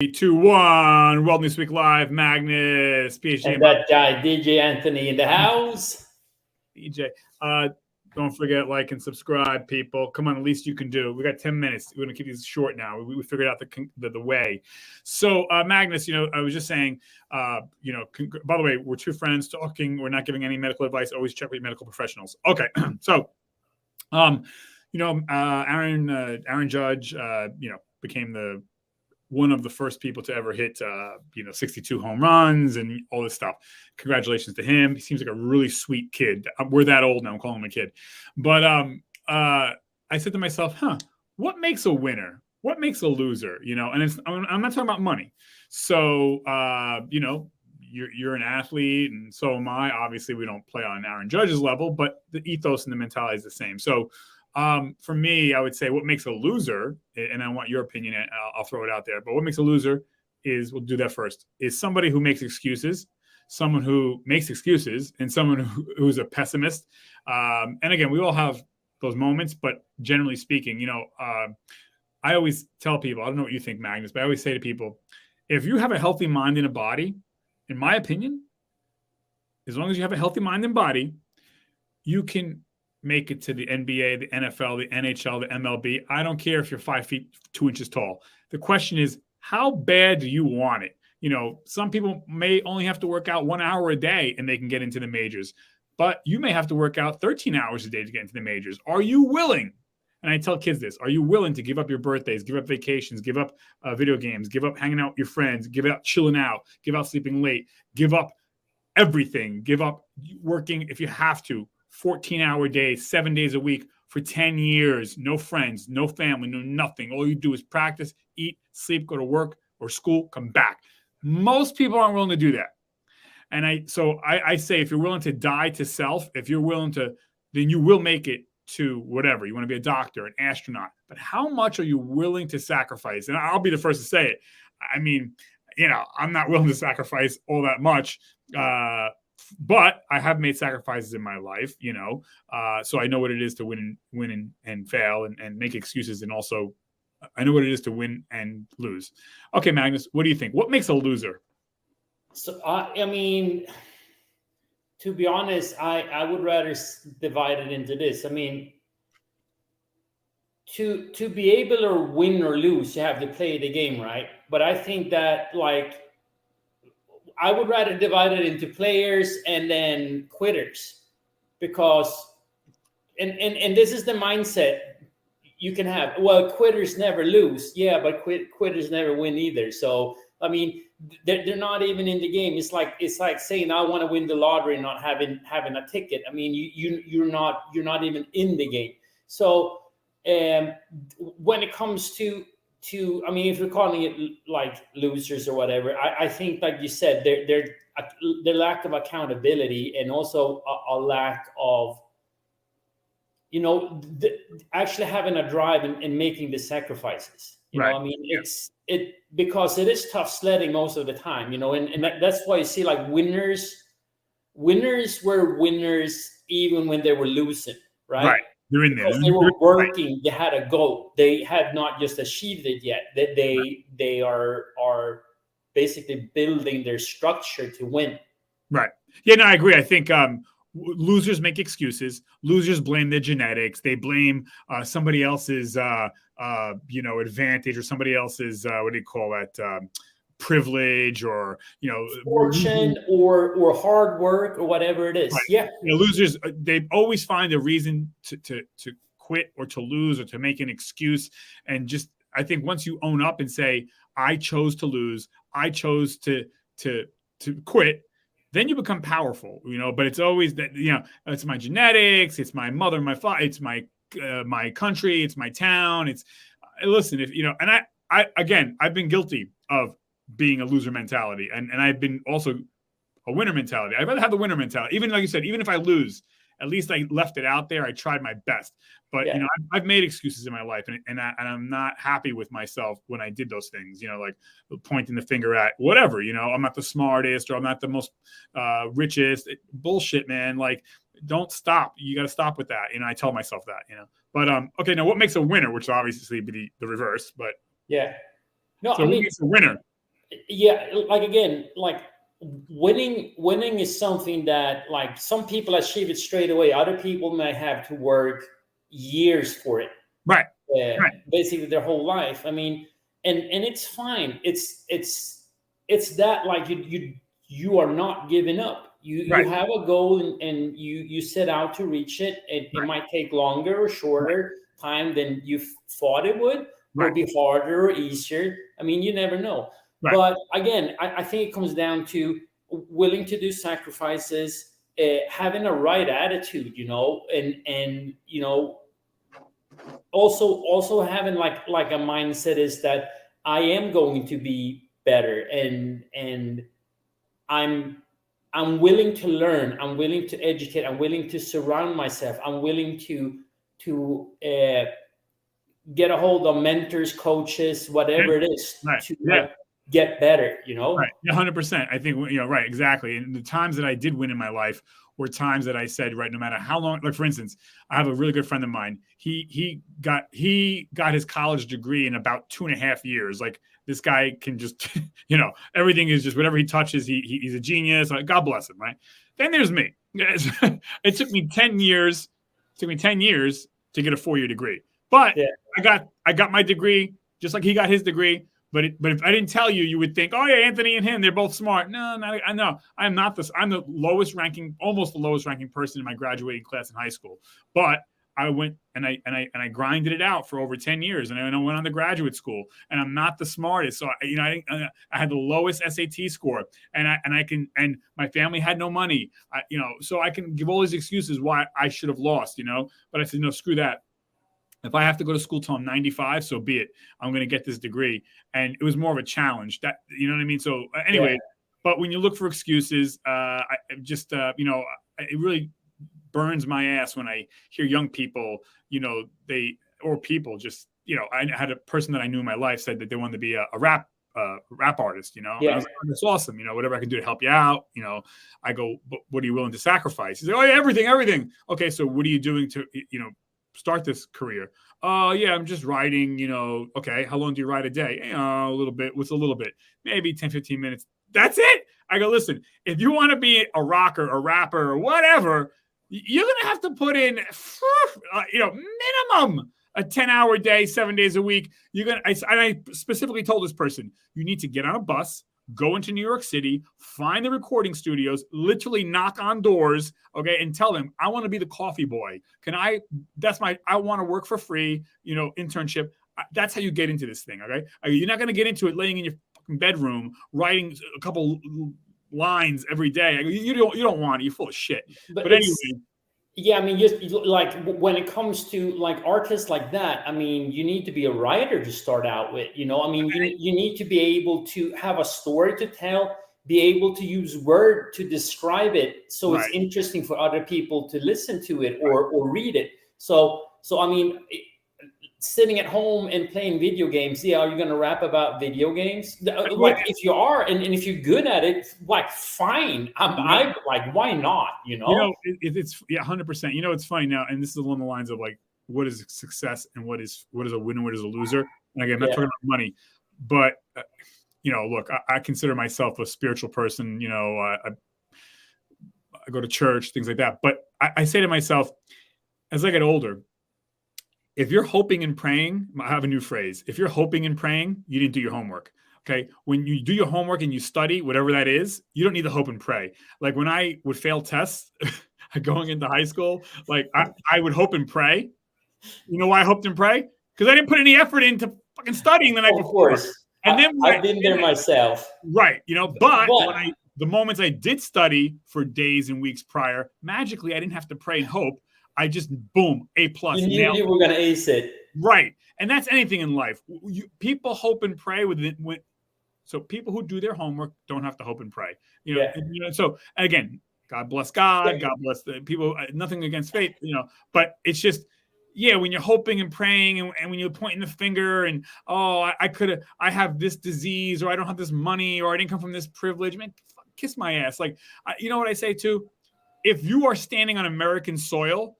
2, 1. World News Week Live. Magnus, PhD. And that guy, DJ Anthony in the house. DJ. Don't forget, like and subscribe, people. Come on, the least you can do. We got 10 minutes. We're going to keep these short now. We figured out the way. So, Magnus, I was just saying, by the way, we're two friends talking. We're not giving any medical advice. Always check with your medical professionals. Okay. So, Aaron Judge, became one of the first people to ever hit, 62 home runs and all this stuff. Congratulations to him. He seems like a really sweet kid. We're that old now. I'm calling him a kid. But I said to myself, what makes a winner? What makes a loser? And I'm not talking about money. So, you're an athlete and so am I. Obviously, we don't play on Aaron Judge's level, but the ethos and the mentality is the same. So, for me, I would say what makes a loser, and I want your opinion, I'll throw it out there, but what makes a loser is, we'll do that first, is somebody who makes excuses, someone who makes excuses, and someone who's a pessimist. And again, we all have those moments, but generally speaking, I always tell people, I don't know what you think, Magnus, but I always say to people, if you have a healthy mind and a body, in my opinion, as long as you have a healthy mind and body, you can make it to the NBA, the NFL, the NHL, the MLB. I don't care if you're 5 feet 2 inches tall. The question is, how bad do you want it? Some people may only have to work out 1 hour a day and they can get into the majors, but you may have to work out 13 hours a day to get into the majors. Are you willing? And I tell kids this, are you willing to give up your birthdays, give up vacations, give up video games, give up hanging out with your friends, give up chilling out, give up sleeping late, give up everything, give up working if you have to, 14-hour days, 7 days a week for 10 years, no friends, no family, no nothing. All you do is practice, eat, sleep, go to work or school, come back. Most people aren't willing to do that. And I say, if you're willing to die to self, if you're willing to, then you will make it to whatever. You want to be a doctor, an astronaut. But how much are you willing to sacrifice? And I'll be the first to say it. I mean, I'm not willing to sacrifice all that much. But I have made sacrifices in my life, so I know what it is to win and fail and make excuses. And also I know what it is to win and lose. Okay, Magnus, what do you think? What makes a loser? So, to be honest, I would rather divide it into this. I mean, to be able to win or lose, you have to play the game, right? But I think that, I would rather divide it into players and then quitters, because, and this is the mindset you can have. Well, quitters never lose. Yeah, but quitters never win either. So, they're not even in the game. It's like saying, I want to win the lottery and not having a ticket. You're not even in the game. So, when it comes to if you're calling it like losers or whatever, I think, like you said, their lack of accountability, and also a lack of, actually having a drive and making the sacrifices. It's because it is tough sledding most of the time, and that's why you see, like, winners were winners even when they were losing, right? Right. They're in there. Because they were working. They had a goal. They had not just achieved it yet. They are basically building their structure to win. Right. Yeah, no, I agree. I think losers make excuses. Losers blame their genetics. They blame somebody else's advantage, or somebody else's what do you call that? Privilege, or fortune, or hard work, or whatever it is. Right. Yeah, losers, they always find a reason to quit or to lose or to make an excuse. And just, I think once you own up and say, I chose to lose, I chose to quit, then you become powerful. But it's always that, it's my genetics, it's my mother, my father, it's my country, it's my town. It's, listen, if and I've been guilty of being a loser mentality, and I've been also a winner mentality. I'd rather have the winner mentality. Even, like you said, even if I lose, at least I left it out there. I tried my best. But I've made excuses in my life, and I'm not happy with myself when I did those things. Like pointing the finger at whatever. I'm not the smartest, or I'm not the most richest. Bullshit, man. Like, don't stop. You got to stop with that. I tell myself that. But okay, now what makes a winner? Which obviously be the reverse. But yeah. No, so what makes a winner? Yeah, like again, like winning is something that like some people achieve it straight away. Other people may have to work years for it, Right. Right. basically their whole life. I mean, and it's fine. It's that like you are not giving up. You Right. have a goal, and you set out to reach it. It Right. might take longer or shorter time than you thought it would, or Right. be harder or easier. I mean, you never know. Right. But again, I think it comes down to willing to do sacrifices, having a right attitude, and also having like a mindset is that I am going to be better, and I'm willing to learn, I'm willing to educate, I'm willing to surround myself, I'm willing to get a hold of mentors, coaches, whatever it is, Right. to Yeah. get better, Right. 100%. I think, right. Exactly. And the times that I did win in my life were times that I said, right, no matter how long, like for instance, I have a really good friend of mine. He got his college degree in about 2.5 years. Like this guy can just, everything is just whatever he touches. He's a genius. Like, God bless him. Right. Then there's me. It took me 10 years. To get a 4-year degree. But Yeah. I got my degree just like he got his degree. But if I didn't tell you, you would think, oh yeah, Anthony and him, they're both smart. No, I know. I'm not this. I'm the lowest ranking, almost the lowest ranking person in my graduating class in high school. But I went and I grinded it out for over 10 years, and I went on to graduate school. And I'm not the smartest, so I had the lowest SAT score, and my family had no money, so I can give all these excuses why I should have lost, But I said, no, screw that. If I have to go to school till I'm 95, so be it. I'm going to get this degree. And it was more of a challenge. That, you know what I mean? So anyway, But when you look for excuses, it really burns my ass when I hear young people, I had a person that I knew in my life said that they wanted to be a rap artist, And I was like, oh, that's awesome. Whatever I can do to help you out, I go, but what are you willing to sacrifice? He's like, oh yeah, everything. Okay. So what are you doing to, start this career? Oh yeah, I'm just writing, okay. How long do you write a day? A little bit. What's a little bit? Maybe 10, 15 minutes. That's it. I go, listen, if you want to be a rocker, a rapper, or whatever, you're going to have to put in, minimum a 10-hour day, 7 days a week. I specifically told this person, you need to get on a bus, go into New York City, find the recording studios, literally knock on doors, okay, and tell them, I want to be the coffee boy. I want to work for free, internship. That's how you get into this thing, okay? You're not going to get into it laying in your fucking bedroom, writing a couple lines every day. You don't want it. You're full of shit. But anyway. Yeah, I mean, just like when it comes to like artists like that, I mean, you need to be a writer to start out with, I mean, you need to be able to have a story to tell, be able to use word to describe it, so it's interesting for other people to listen to it or read it. So I mean, sitting at home and playing video games, are you going to rap about video games? Like, if you are, and if you're good at it, like, fine. I like, why not? It's 100%. It's funny now, and this is along the lines of like, what is success and what is a win and what is a loser. And again, I'm not talking about money, but look, I consider myself a spiritual person. I go to church, things like that. But I say to myself, as I get older, if you're hoping and praying, I have a new phrase. If you're hoping and praying, you didn't do your homework. Okay. When you do your homework and you study, whatever that is, you don't need to hope and pray. Like when I would fail tests going into high school, like I would hope and pray. You know why I hoped and pray? Because I didn't put any effort into fucking studying the night before. Of course. And then I've been there myself. Right. But the moments I did study for days and weeks prior, magically, I didn't have to pray and hope. I just, boom, A+. You knew you were going to ace it. Right. And that's anything in life. People hope and pray so people who do their homework don't have to hope and pray. So again, God bless God. God bless the people. Nothing against faith, but it's just, when you're hoping and praying and when you're pointing the finger and, I have this disease, or I don't have this money, or I didn't come from this privilege, man, kiss my ass. Like, you know what I say too? If you are standing on American soil,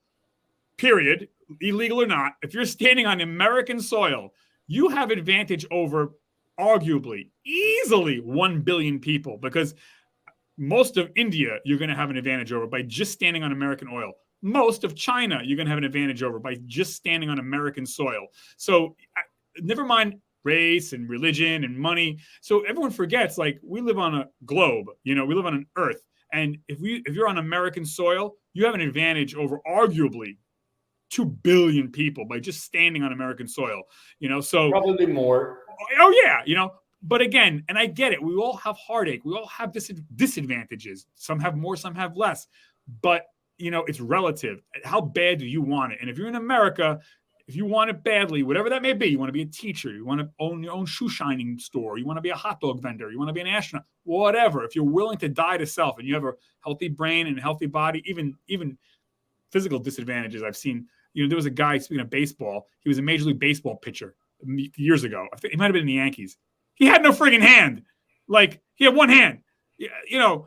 period, illegal or not, if you're standing on American soil, you have advantage over arguably, easily 1 billion people, because most of India, you're going to have an advantage over by just standing on American oil. Most of China, you're going to have an advantage over by just standing on American soil. So never mind race and religion and money. So everyone forgets, like, we live on a globe, we live on an earth. And if you're on American soil, you have an advantage over arguably 2 billion people by just standing on American soil, so probably more. Oh yeah. But again, and I get it, we all have heartache. We all have disadvantages. Some have more, some have less. But, it's relative. How bad do you want it? And if you're in America, if you want it badly, whatever that may be, you want to be a teacher, you want to own your own shoe shining store, you want to be a hot dog vendor, you want to be an astronaut, whatever. If you're willing to die to self and you have a healthy brain and a healthy body, even physical disadvantages I've seen. There was a guy, speaking of baseball, he was a Major League Baseball pitcher years ago. I think he might have been in the Yankees. He had no friggin' hand. Like, he had one hand.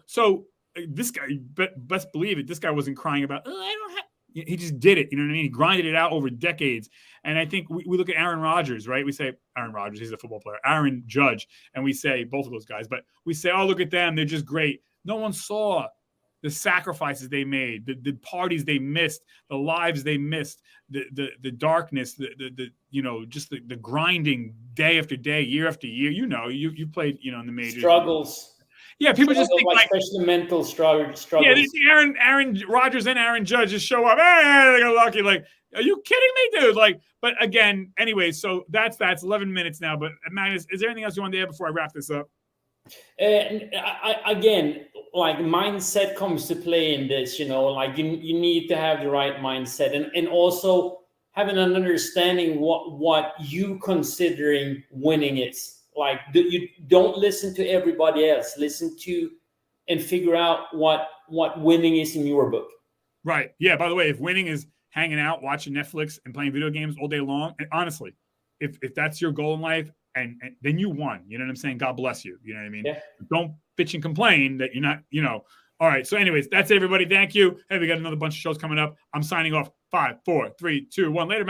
So this guy, best believe it, this guy wasn't crying about, I don't have. He just did it. You know what I mean? He grinded it out over decades. And I think we look at Aaron Rodgers, right? We say Aaron Rodgers, he's a football player. Aaron Judge. And we say both of those guys. But we say, oh, look at them. They're just great. No one saw the sacrifices they made, the parties they missed, the lives they missed, the darkness, just the grinding day after day, year after year. You played, in the majors. Struggles. Yeah, people just think like especially mental struggles. Yeah, they see Aaron Rodgers and Aaron Judge just show up. Hey, they got lucky. Like, are you kidding me, dude? Like, but again, anyway, so that's 11 minutes now. But Magnus, is there anything else you want to add before I wrap this up? And again, like, mindset comes to play in this. Like, you need to have the right mindset, and also having an understanding what you considering winning is. Like, you don't listen to everybody else. Listen to and figure out what winning is in your book. Right. Yeah. By the way, if winning is hanging out, watching Netflix, and playing video games all day long, and honestly, if that's your goal in life, and then you won. You know what I'm saying? God bless you. You know what I mean? Yeah. Don't bitch and complain that you're not. All right. So, anyways, that's it, everybody. Thank you. Hey, we got another bunch of shows coming up. I'm signing off. 5, 4, 3, 2, 1. Later.